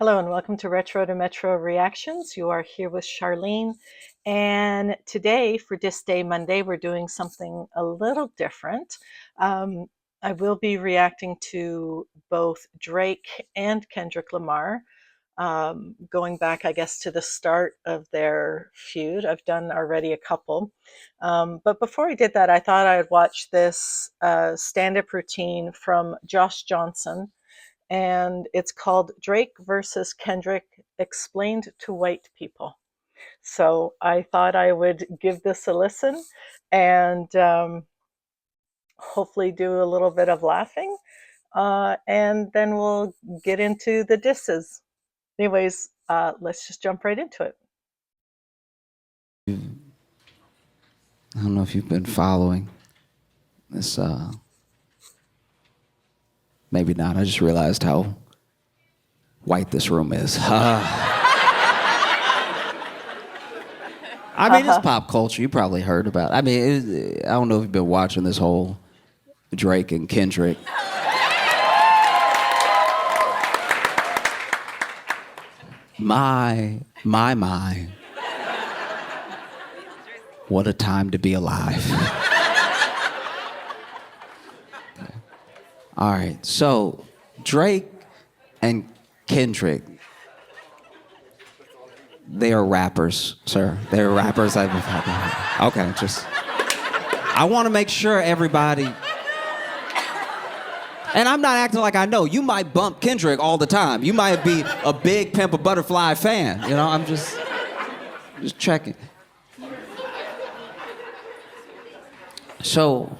Hello and welcome to Retro to Metro Reactions. You are here with Charlene. And today, for Dis Day Monday, we're doing something a little different. I will be reacting to both Drake and Kendrick Lamar, going back, I guess, to the start of their feud. I've done already a couple. But before I did that, I thought I'd watch this stand-up routine from Josh Johnson, and it's called Drake versus Kendrick Explained to White People. So I thought I would give this a listen and hopefully do a little bit of laughing, and then we'll get into the disses. Anyways, let's just jump right into it. I don't know if you've been following this, maybe not. I just realized how white this room is. I mean, it's pop culture. You probably heard about it. I mean, I don't know if you've been watching this whole Drake and Kendrick. My. What a time to be alive. Okay. All right, so Drake and Kendrick, they are rappers, sir. They're rappers. Okay, just, I want to make sure everybody, and I'm not acting like I know. You might bump Kendrick all the time. You might be a big Pimp a Butterfly fan. You know, I'm just checking. So,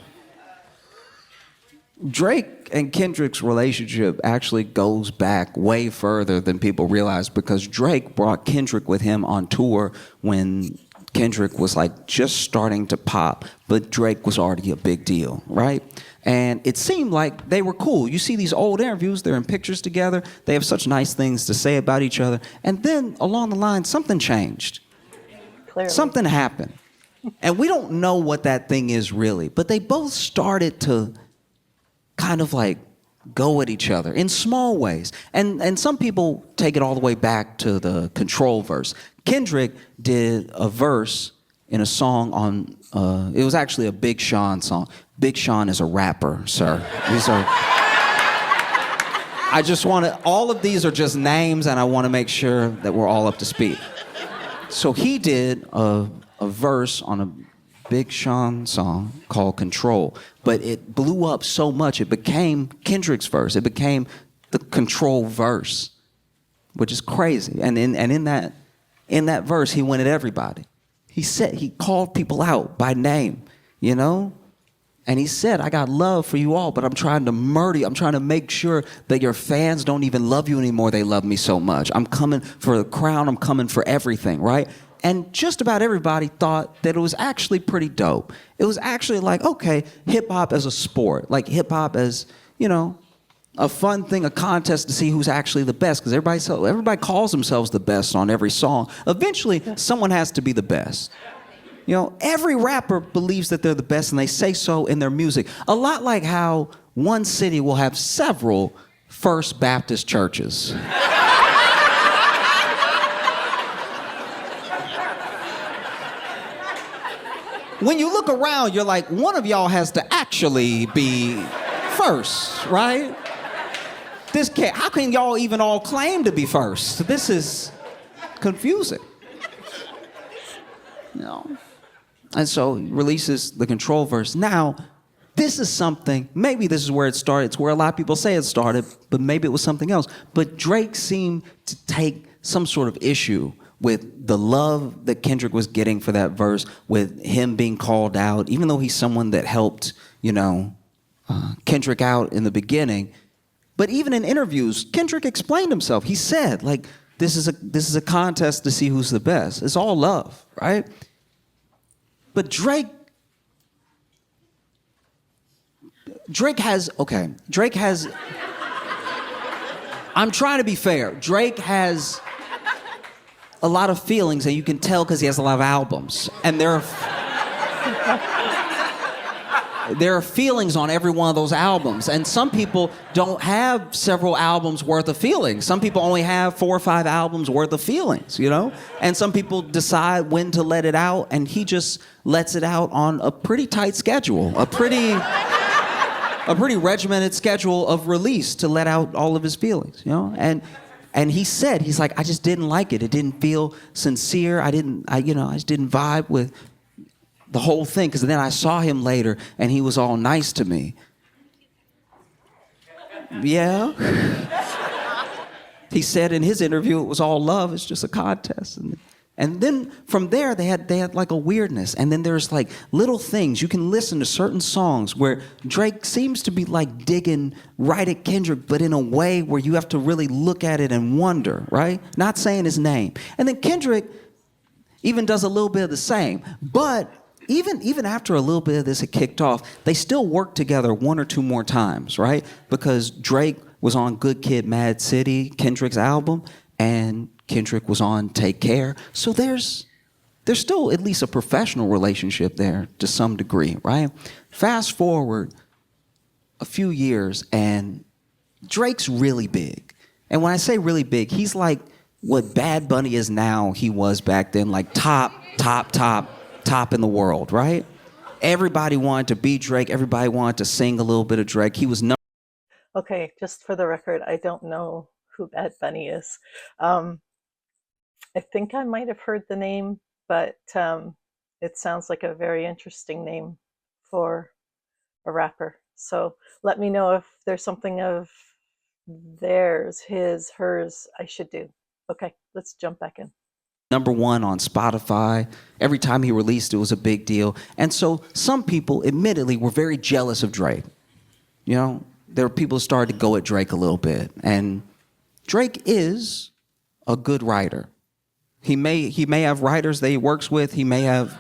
Drake and Kendrick's relationship actually goes back way further than people realize, because Drake brought Kendrick with him on tour when Kendrick was like just starting to pop, but Drake was already a big deal, right? And it seemed like they were cool. You see these old interviews, they're in pictures together, they have such nice things to say about each other, and then along the line, something changed. Clearly. Something happened. And we don't know what that thing is really, but they both started to kind of like go at each other in small ways. And some people take it all the way back to the Control verse. Kendrick did a verse in a song on, it was actually a Big Sean song. Big Sean is a rapper, sir. These are, I just want to, all of these are just names, and I want to make sure that we're all up to speed. So he did a verse on a Big Sean song called Control, but it blew up so much it became Kendrick's verse. It became the Control verse, which is crazy. And in that verse, he went at everybody. He called people out by name, you know? And he said, I got love for you all, but I'm trying to murder you. I'm trying to make sure that your fans don't even love you anymore. They love me so much. I'm coming for the crown. I'm coming for everything, right? And just about everybody thought that it was actually pretty dope. It was actually like, okay, hip-hop as a sport. Like hip-hop as, you know, a fun thing, a contest to see who's actually the best. Because everybody calls themselves the best on every song. Eventually, someone has to be the best. You know, every rapper believes that they're the best, and they say so in their music. A lot like how one city will have several First Baptist churches. When you look around, you're like, one of y'all has to actually be first, right? How can y'all even all claim to be first? This is confusing. You know? And so he releases the Control verse. Now, this is something, maybe this is where it started. It's where a lot of people say it started, but maybe it was something else. But Drake seemed to take some sort of issue with the love that Kendrick was getting for that verse, with him being called out, even though he's someone that helped, you know, Kendrick out in the beginning. But even in interviews, Kendrick explained himself. He said, like, this is a contest to see who's the best. It's all love, right? But Drake has, I'm trying to be fair. Drake has a lot of feelings, and you can tell because he has a lot of albums. And there are feelings on every one of those albums. And some people don't have several albums worth of feelings. Some people only have 4 or 5 albums worth of feelings, you know? And some people decide when to let it out, and he just lets it out on a pretty tight schedule, a pretty regimented schedule of release to let out all of his feelings, you know? And he said, he's like, I just didn't like it. It didn't feel sincere. I just didn't vibe with the whole thing, because then I saw him later and he was all nice to me. Yeah. He said in his interview it was all love, it's just a contest. And then from there they had like a weirdness. And then there's like little things. You can listen to certain songs where Drake seems to be like digging right at Kendrick, but in a way where you have to really look at it and wonder, right? Not saying his name. And then Kendrick even does a little bit of the same. But even after a little bit of this had kicked off, they still worked together 1 or 2 more times, right? Because Drake was on Good Kid, Mad City, Kendrick's album, and Kendrick was on Take Care. So there's still at least a professional relationship there to some degree, right? Fast forward a few years, and Drake's really big. And when I say really big, he's like what Bad Bunny is now, he was back then, like top in the world, right? Everybody wanted to be Drake. Everybody wanted to sing a little bit of Drake. He was Okay, just for the record, I don't know who Bad Bunny is. I think I might have heard the name, but it sounds like a very interesting name for a rapper. So let me know if there's something of theirs, his, hers, I should do. Okay, let's jump back in. #1 on Spotify. Every time he released, it was a big deal. And so some people, admittedly, were very jealous of Drake. You know, there were people who started to go at Drake a little bit. And Drake is a good writer. He may have writers that he works with. He may have...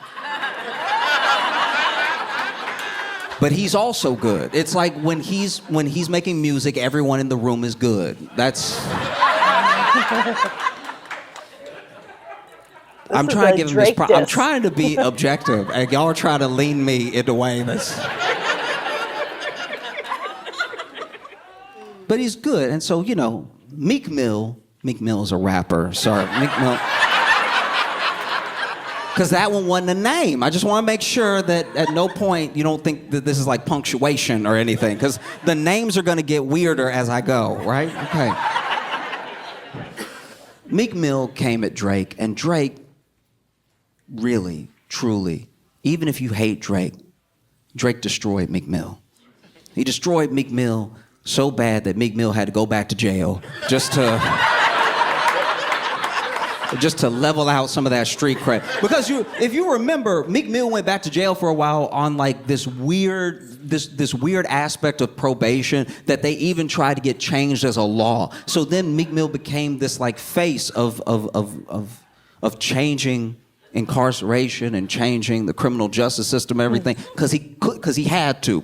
But he's also good. It's like when he's making music, everyone in the room is good. That's... I'm trying to give him this. I'm trying to be objective, and y'all are trying to lean me into way that's. But he's good, and so you know, Meek Mill is a rapper. Sorry, Meek Mill. Because that one wasn't a name. I just want to make sure that at no point you don't think that this is like punctuation or anything, because the names are going to get weirder as I go, right? Okay. Meek Mill came at Drake, and Drake. Really, truly, even if you hate Drake, Drake destroyed Meek Mill. He destroyed Meek Mill so bad that Meek Mill had to go back to jail just to level out some of that street cred. Because if you remember, Meek Mill went back to jail for a while on like this weird aspect of probation that they even tried to get changed as a law. So then Meek Mill became this like face of changing incarceration and changing the criminal justice system, everything, because he had to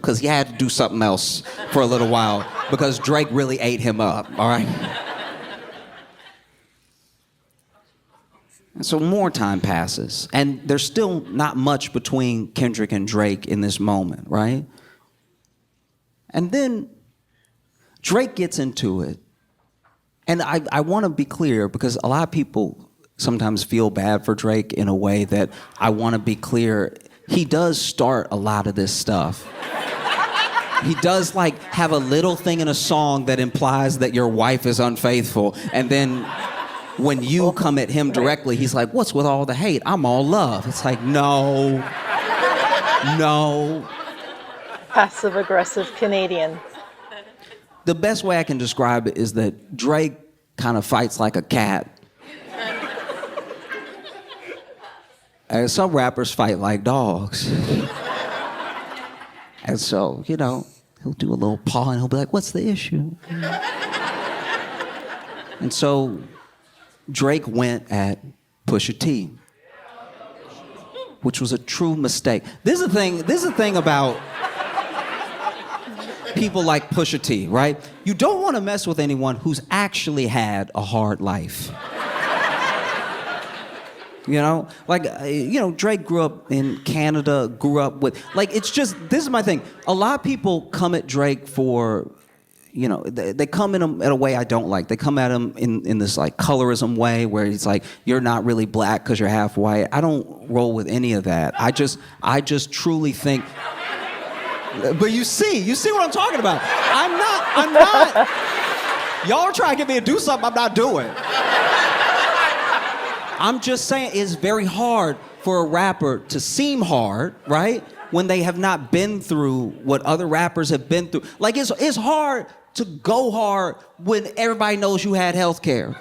do something else for a little while because Drake really ate him up, all right? And so more time passes, and there's still not much between Kendrick and Drake in this moment, right? And then Drake gets into it, and I want to be clear because a lot of people sometimes feel bad for Drake in a way that I want to be clear. He does start a lot of this stuff. He does like have a little thing in a song that implies that your wife is unfaithful. And then when you come at him directly, he's like, what's with all the hate? I'm all love. It's like, no. Passive aggressive Canadian. The best way I can describe it is that Drake kind of fights like a cat. And some rappers fight like dogs. And so, you know, he'll do a little paw and he'll be like, what's the issue? And so Drake went at Pusha T, which was a true mistake. This is the thing about people like Pusha T, right? You don't want to mess with anyone who's actually had a hard life. Drake grew up in Canada, grew up with, like, it's just, this is my thing. A lot of people come at Drake for, they come at a way I don't like. They come at him in this, like, colorism way where he's like, you're not really black because you're half white. I don't roll with any of that. I just truly think, but you see what I'm talking about. I'm not. Y'all are trying to get me to do something I'm not doing. I'm just saying it's very hard for a rapper to seem hard, right? When they have not been through what other rappers have been through. Like, it's hard to go hard when everybody knows you had health care.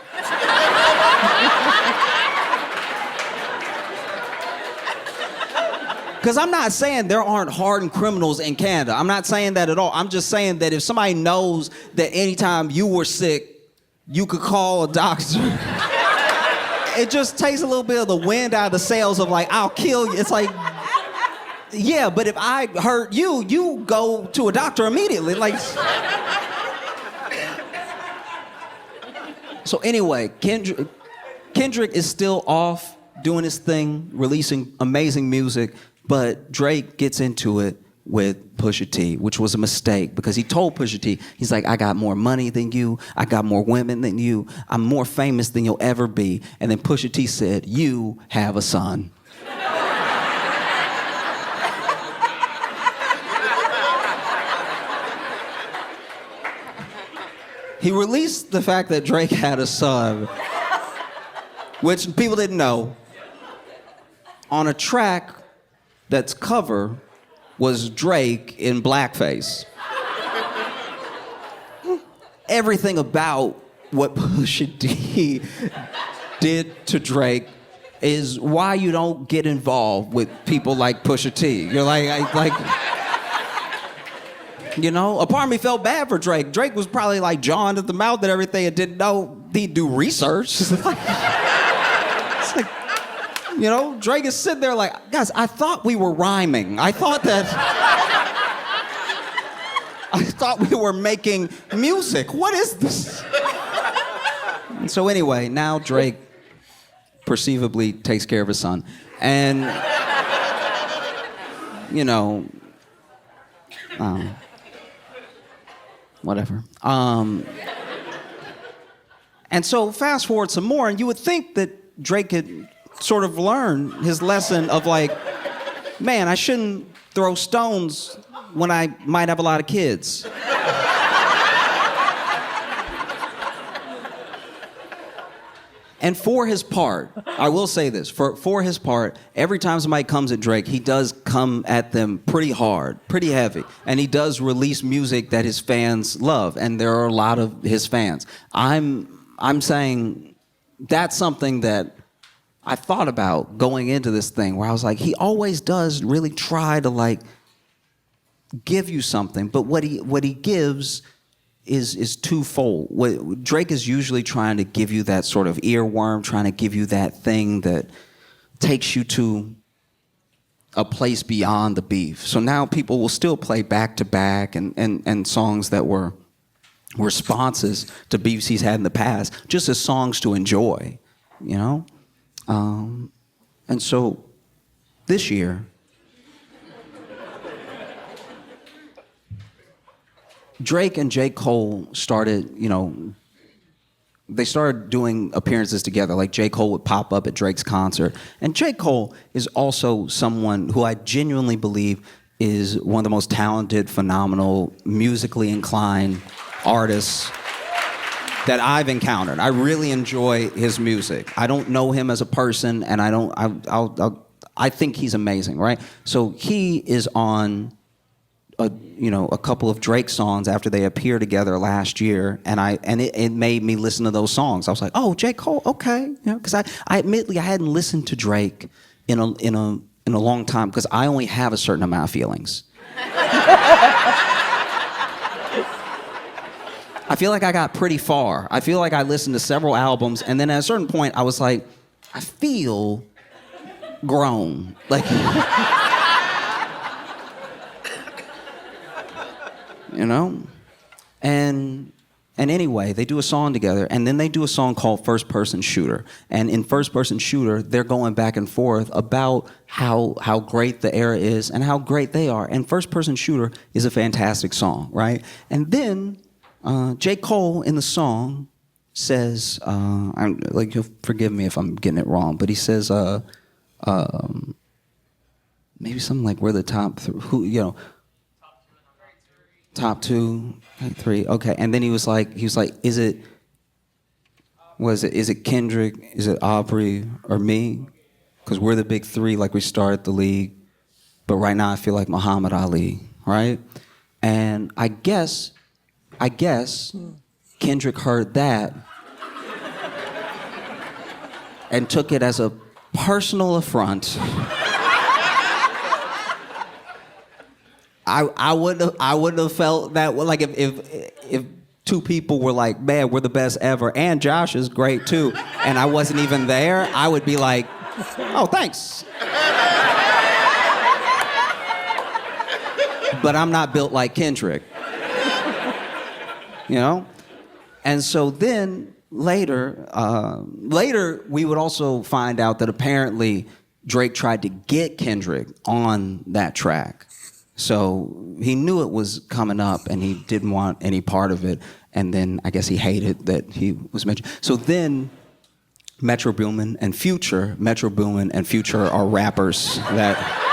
Because I'm not saying there aren't hardened criminals in Canada. I'm not saying that at all. I'm just saying that if somebody knows that anytime you were sick, you could call a doctor, it just takes a little bit of the wind out of the sails of, like, I'll kill you. It's like, yeah, but if I hurt you, you go to a doctor immediately. Like, so anyway, Kendrick is still off doing his thing, releasing amazing music, but Drake gets into it with Pusha T, which was a mistake because he told Pusha T, he's like, I got more money than you, I got more women than you, I'm more famous than you'll ever be. And then Pusha T said, you have a son. He released the fact that Drake had a son, which people didn't know, on a track that's cover was Drake in blackface. Everything about what Pusha T did to Drake is why you don't get involved with people like Pusha T. You're like, a part of me felt bad for Drake. Drake was probably like John at the mouth and everything and didn't know he'd do research. It's like, Drake is sitting there like, guys, I thought we were rhyming. I thought we were making music. What is this? And so anyway, now Drake perceivably takes care of his son. And, whatever. And so fast forward some more, and you would think that Drake had sort of learned his lesson of, like, man, I shouldn't throw stones when I might have a lot of kids. And for his part, I will say this, for his part, every time somebody comes at Drake, he does come at them pretty hard, pretty heavy. And he does release music that his fans love, and there are a lot of his fans. I'm saying that's something that I thought about going into this thing, where I was like, he always does really try to, like, give you something, but what he gives is twofold. Drake is usually trying to give you that sort of earworm, trying to give you that thing that takes you to a place beyond the beef. So now people will still play back to back and songs that were responses to beefs he's had in the past, just as songs to enjoy, And so this year, Drake and J. Cole started, they started doing appearances together. Like, J. Cole would pop up at Drake's concert. And J. Cole is also someone who I genuinely believe is one of the most talented, phenomenal, musically inclined artists that I've encountered. I really enjoy his music. I don't know him as a person, and I think he's amazing, right? So he is on a couple of Drake songs after they appeared together last year, and it made me listen to those songs. I was like, oh, J. Cole, okay, because I admittedly I hadn't listened to Drake in a long time because I only have a certain amount of feelings. I feel like I got pretty far. I feel like I listened to several albums, and then at a certain point, I was like, I feel grown. Like, And anyway, they do a song together, and then they do a song called First Person Shooter. And in First Person Shooter, they're going back and forth about how great the era is and how great they are. And First Person Shooter is a fantastic song, right? And then J. Cole in the song says, I'm like, you'll forgive me if I'm getting it wrong, but he says, maybe something like we're the top top two, three, okay. And then he was like, is it Kendrick, is it Aubrey, or me? Because we're the big three, like we started the league. But right now I feel like Muhammad Ali, right? And I guess Kendrick heard that and took it as a personal affront. I wouldn't have felt that way. Like if two people were like, man, we're the best ever, and Josh is great too, and I wasn't even there, I would be like, oh, thanks. But I'm not built like Kendrick. You know? And so then later we would also find out that apparently Drake tried to get Kendrick on that track. So he knew it was coming up and he didn't want any part of it. And then I guess he hated that he was mentioned. So then Metro Boomin and Future are rappers that...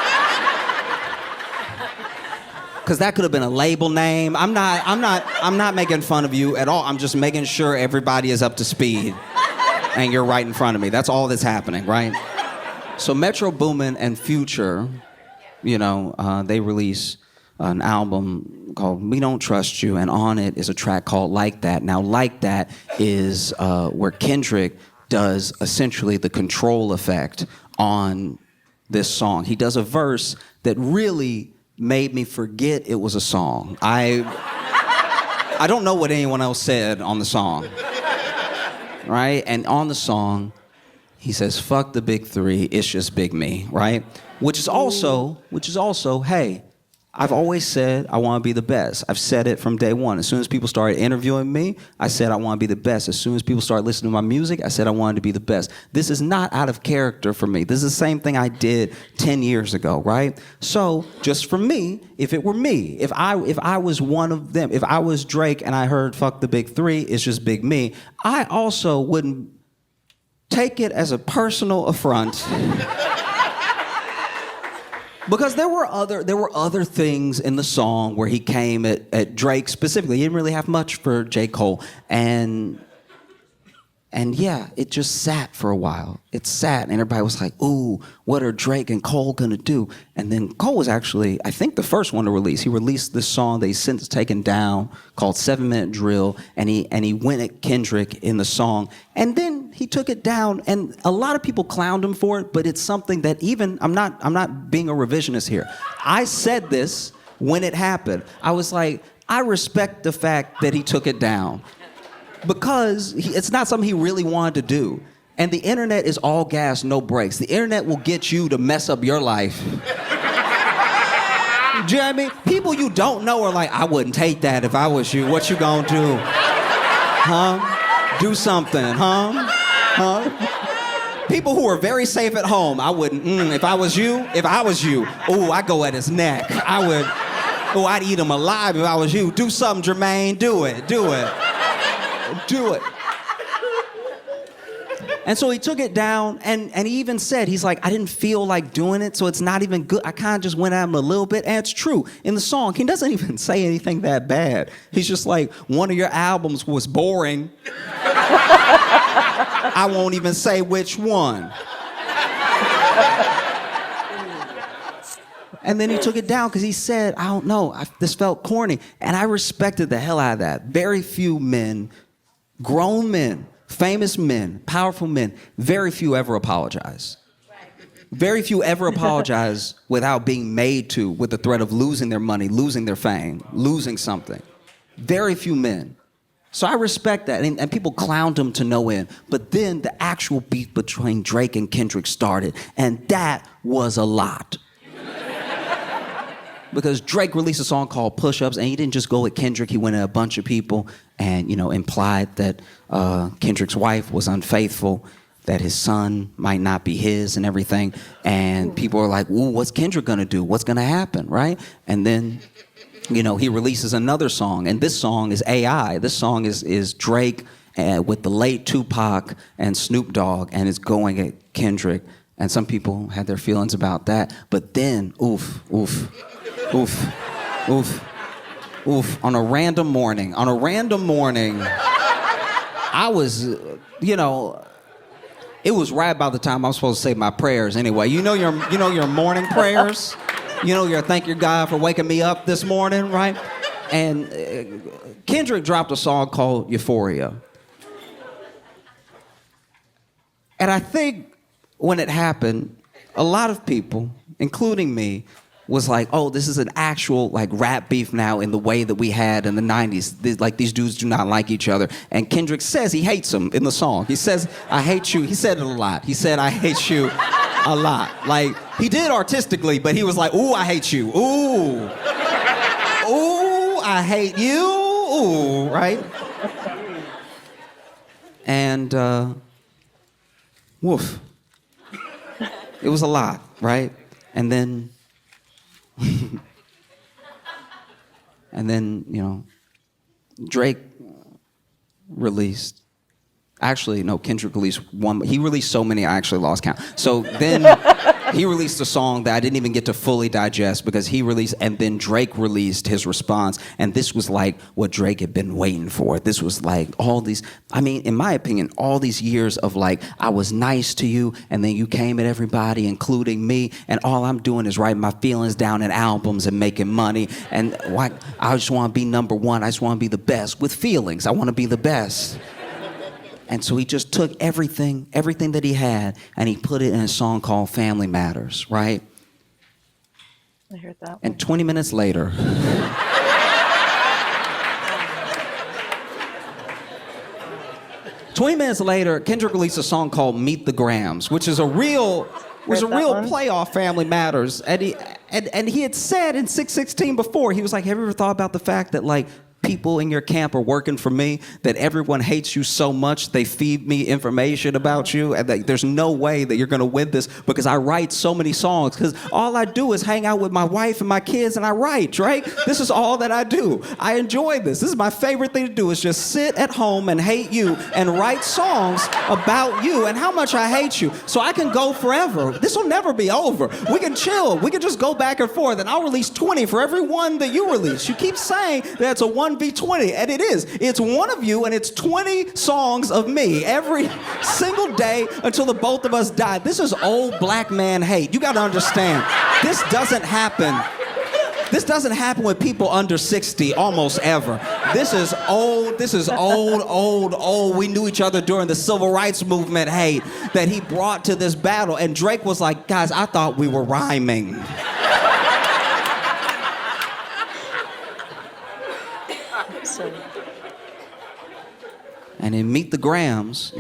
Because that could have been a label name. I'm not making fun of you at all. I'm just making sure everybody is up to speed and you're right in front of me. That's all that's happening, right? So Metro Boomin and Future, you know, they release an album called We Don't Trust You, and on it is a track called Like That. Now, Like That is where Kendrick does essentially the control effect on this song. He does a verse that really made me forget it was a song. I don't know what anyone else said on the song, right? And on the song, he says, fuck the big three, it's just big me, right? Which is also, hey, I've always said I want to be the best. I've said it from day one. As soon as people started interviewing me, I said I want to be the best. As soon as people started listening to my music, I said I wanted to be the best. This is not out of character for me. This is the same thing I did 10 years ago, right? So just for me, if it were me, if I was one of them, if I was Drake and I heard fuck the big three, it's just big me, I also wouldn't take it as a personal affront. Because there were other things in the song where he came at Drake specifically. He didn't really have much for J. Cole. And yeah, it just sat for a while. It sat, and everybody was like, ooh, what are Drake and Cole gonna do? And then Cole was actually, I think, the first one to release. He released this song that he's since taken down called 7 Minute Drill, and he went at Kendrick in the song. And then he took it down, and a lot of people clowned him for it, but it's something that even, I'm not being a revisionist here. I said this when it happened. I was like, I respect the fact that he took it down. Because it's not something he really wanted to do. And the internet is all gas, no brakes. The internet will get you to mess up your life. Do you know what I mean? People you don't know are like, I wouldn't take that if I was you. What you gonna do? Huh? Do something, huh? Huh? People who are very safe at home, I wouldn't, if I was you, ooh, I'd go at his neck. I'd eat him alive if I was you. Do something, Jermaine, do it. Do it. And so he took it down, and he even said, he's like, I didn't feel like doing it, so it's not even good. I kind of just went at him a little bit, and it's true. In the song, he doesn't even say anything that bad. He's just like, one of your albums was boring. I won't even say which one. And then he took it down because he said, I don't know, this felt corny. And I respected the hell out of that. Very few men, grown men, famous men, powerful men, very few ever apologize. Very few ever apologize without being made to, with the threat of losing their money, losing their fame, losing something. Very few men. So I respect that, and people clowned him to no end. But then the actual beef between Drake and Kendrick started, and that was a lot. because Drake released a song called Push Ups, and he didn't just go with Kendrick, he went at a bunch of people and, implied that Kendrick's wife was unfaithful, that his son might not be his and everything. And people are like, ooh, what's Kendrick gonna do? What's gonna happen, right? And then, he releases another song, and this song is AI. This song is Drake with the late Tupac and Snoop Dogg, and it's going at Kendrick. And some people had their feelings about that. But then, oof, on a random morning, I was, it was right about the time I was supposed to say my prayers anyway. You know your morning prayers? Your thank your God for waking me up this morning, right? And Kendrick dropped a song called Euphoria. And I think when it happened, a lot of people, including me, was like, oh, this is an actual rap beef now in the way that we had in the 90s. These dudes do not like each other. And Kendrick says he hates them in the song. He says, I hate you. He said it a lot. He said, I hate you a lot. He did artistically, but he was like, ooh, I hate you. Ooh. Ooh, I hate you. Ooh, right? And, woof. It was a lot, right? And then, Drake released. Actually, no, Kendrick released one. He released so many, I actually lost count. So then he released a song that I didn't even get to fully digest because he released, and then Drake released his response. And this was what Drake had been waiting for. This was all these, in my opinion, all these years of I was nice to you, and then you came at everybody, including me, and all I'm doing is writing my feelings down in albums and making money. And I just want to be number one. I just want to be the best with feelings. I want to be the best. And so he just took everything that he had, and he put it in a song called Family Matters, right? I heard that one. And 20 minutes later, Kendrick released a song called Meet the Grams, which is a real play off Family Matters. And he had said in 616 before, he was like, have you ever thought about the fact that people in your camp are working for me, that everyone hates you so much they feed me information about you, and that there's no way that you're gonna win this because I write so many songs, because all I do is hang out with my wife and my kids and I write, right? This is all that I do. I enjoy this. This is my favorite thing to do, is just sit at home and hate you and write songs about you and how much I hate you. So I can go forever. This will never be over. We can chill. We can just go back and forth, and I'll release 20 for every one that you release. You keep saying that it's a 1v20, and it is. It's one of you, and it's 20 songs of me every single day until the both of us die. This is old black man hate. You gotta understand. This doesn't happen. This doesn't happen with people under 60 almost ever. This is old. We knew each other during the civil rights movement hate that he brought to this battle. And Drake was like, guys, I thought we were rhyming. And in Meet the Grams,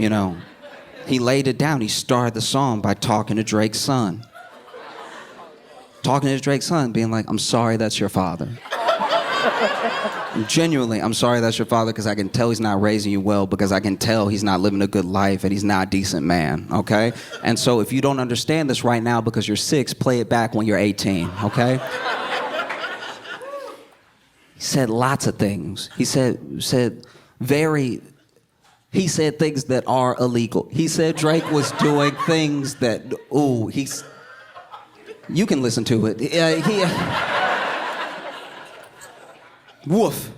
he laid it down. He started the song by talking to Drake's son. Talking to Drake's son, being like, I'm sorry that's your father. Genuinely, I'm sorry that's your father, because I can tell he's not raising you well, because I can tell he's not living a good life and he's not a decent man, okay? And so if you don't understand this right now because you're 6, play it back when you're 18, okay? He said lots of things. He said things that are illegal. He said Drake was doing things that, you can listen to it. Woof.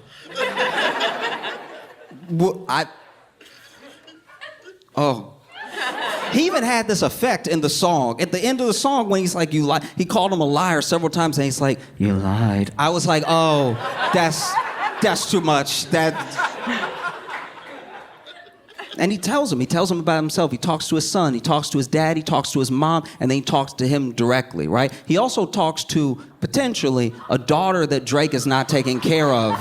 He even had this effect in the song. At the end of the song, when he's like, you lie, he called him a liar several times, and he's like, you lied. I was like, oh, that's too much. And he tells him about himself. He talks to his son, he talks to his dad, he talks to his mom, and then he talks to him directly, right? He also talks to, potentially, a daughter that Drake is not taking care of.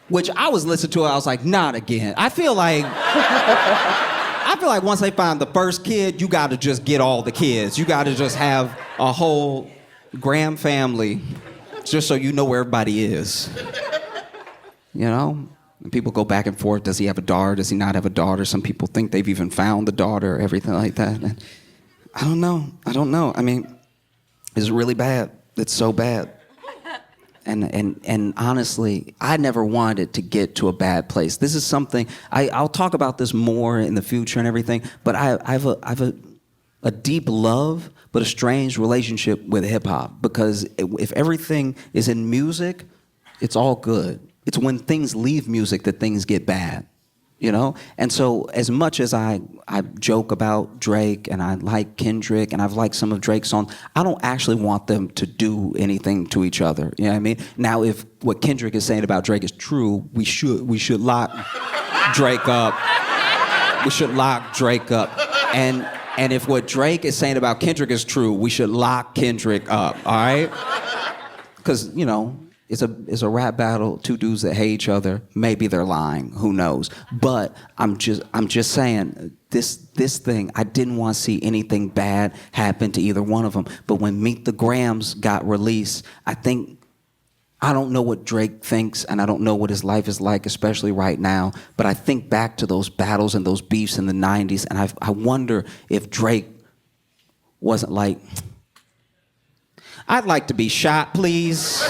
Which I was listening to, I was like, not again. I feel like once they find the first kid, you gotta just get all the kids. You gotta just have a whole Graham family, just so you know where everybody is. You know? And people go back and forth. Does he have a daughter? Does he not have a daughter? Some people think they've even found the daughter, everything like that. And I don't know. I mean, it's really bad. It's so bad. And honestly, I never wanted it to get to a bad place. This is something, I'll talk about this more in the future and everything, but I have a deep love, but a strange relationship with hip hop, because if everything is in music, it's all good. It's when things leave music that things get bad, you know? And so as much as I joke about Drake and I like Kendrick and I've liked some of Drake's songs, I don't actually want them to do anything to each other. You know what I mean? Now, if what Kendrick is saying about Drake is true, we should lock Drake up. We should lock Drake up. And if what Drake is saying about Kendrick is true, we should lock Kendrick up, all right? Because, you know, it's a rap battle, two dudes that hate each other. Maybe they're lying, who knows? But I'm just saying, this thing, I didn't want to see anything bad happen to either one of them. But when Meet the Grahams got released, I don't know what Drake thinks, and I don't know what his life is like, especially right now, but I think back to those battles and those beefs in the 90s, and I wonder if Drake wasn't like, I'd like to be shot, please.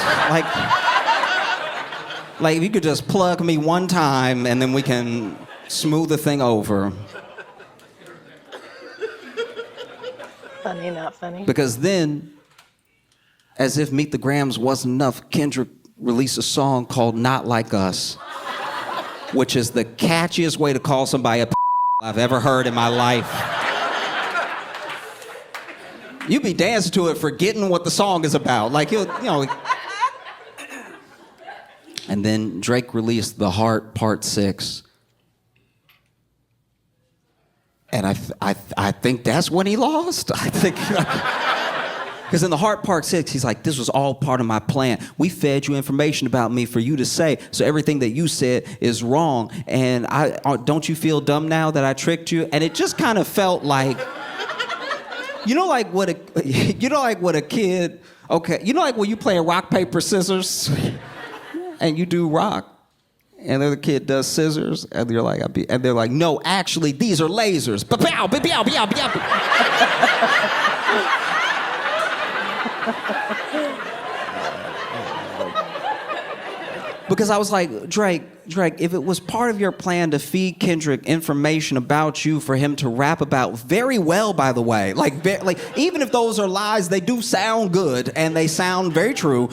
Like if you could just plug me one time, and then we can smooth the thing over. Funny, not funny. Because then, as if Meet the Grahams wasn't enough, Kendrick released a song called Not Like Us, which is the catchiest way to call somebody a I've ever heard in my life. You be dancing to it forgetting what the song is about. Like, you know. And then Drake released The Heart Part 6. And I think that's when he lost. I think... Because in The Heart Part 6, he's like, this was all part of my plan. We fed you information about me for you to say, so everything that you said is wrong. And don't you feel dumb now that I tricked you? And it just kind of felt like, you know like what a kid, okay, you know like when you play a rock, paper, scissors, and you do rock, and the other kid does scissors, and you're like, and they're like, no, actually, these are lasers. Ba-pow, ba-pow, ba-pow, ba-pow. Because I was like, Drake, if it was part of your plan to feed Kendrick information about you for him to rap about very well, by the way, like even if those are lies, they do sound good and they sound very true.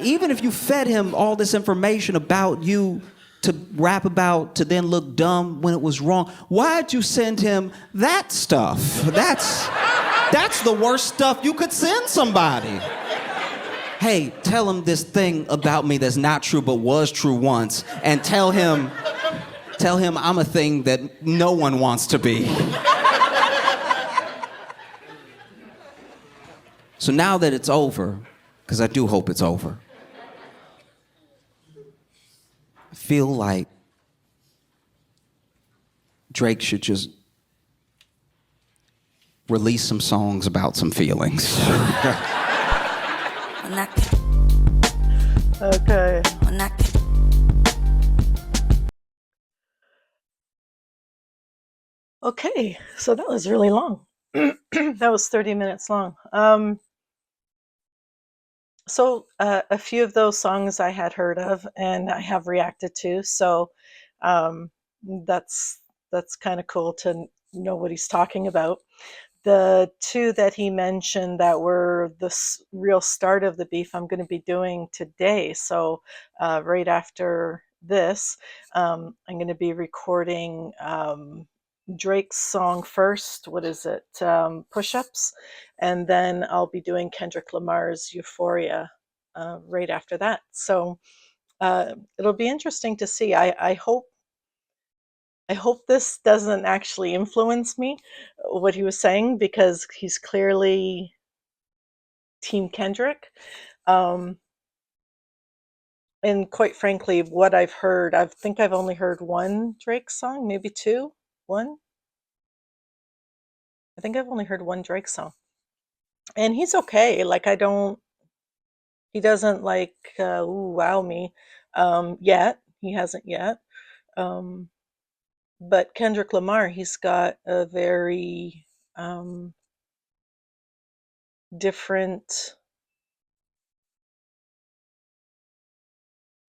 Even if you fed him all this information about you to rap about to then look dumb when it was wrong, why'd you send him that stuff? That's the worst stuff you could send somebody. Hey, tell him this thing about me that's not true but was true once, and tell him I'm a thing that no one wants to be. So now that it's over, because I do hope it's over, I feel like Drake should just release some songs about some feelings. Okay. Okay, so that was really long. That was 30 minutes long. So a few of those songs I had heard of and I have reacted to. So that's kind of cool to know what he's talking about. The two that he mentioned that were the real start of the beef, I'm going to be doing today. So right after this, I'm going to be recording Drake's song first. What is it? Push-Ups. And then I'll be doing Kendrick Lamar's Euphoria right after that. So it'll be interesting to see. I hope this doesn't actually influence me, what he was saying, because he's clearly Team Kendrick. And quite frankly, what I've heard, I think I've only heard one Drake song, maybe two. One? I think I've only heard one Drake song. and he's okay. Like I don't, he doesn't like ooh, wow me yet. He hasn't yet. Um, but Kendrick Lamar, he's got a very um, different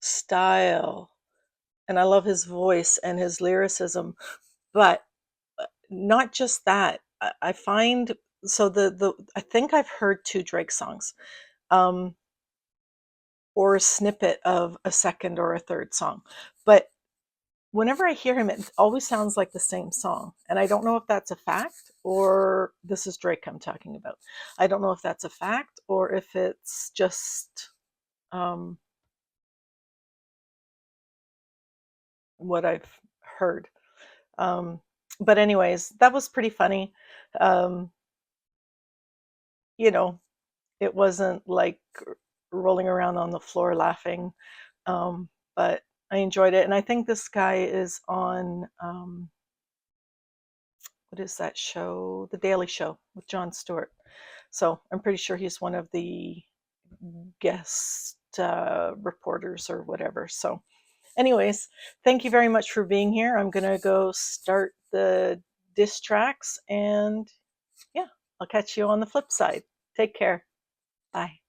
style, and I love his voice and his lyricism. But not just that. I find so the I think I've heard two Drake songs, um, or a snippet of a second or a third song, but whenever I hear him, it always sounds like the same song. And I don't know if that's a fact or this is Drake I'm talking about. I don't know if that's a fact or if it's just um, what I've heard. Um, but, anyways, that was pretty funny. Um, you know, it wasn't like rolling around on the floor laughing, but I enjoyed it. And I think this guy is on. What is that show? The Daily Show with Jon Stewart. So I'm pretty sure he's one of the guest reporters or whatever. So, anyways, thank you very much for being here. I'm going to go start the diss tracks and yeah, I'll catch you on the flip side. Take care. Bye.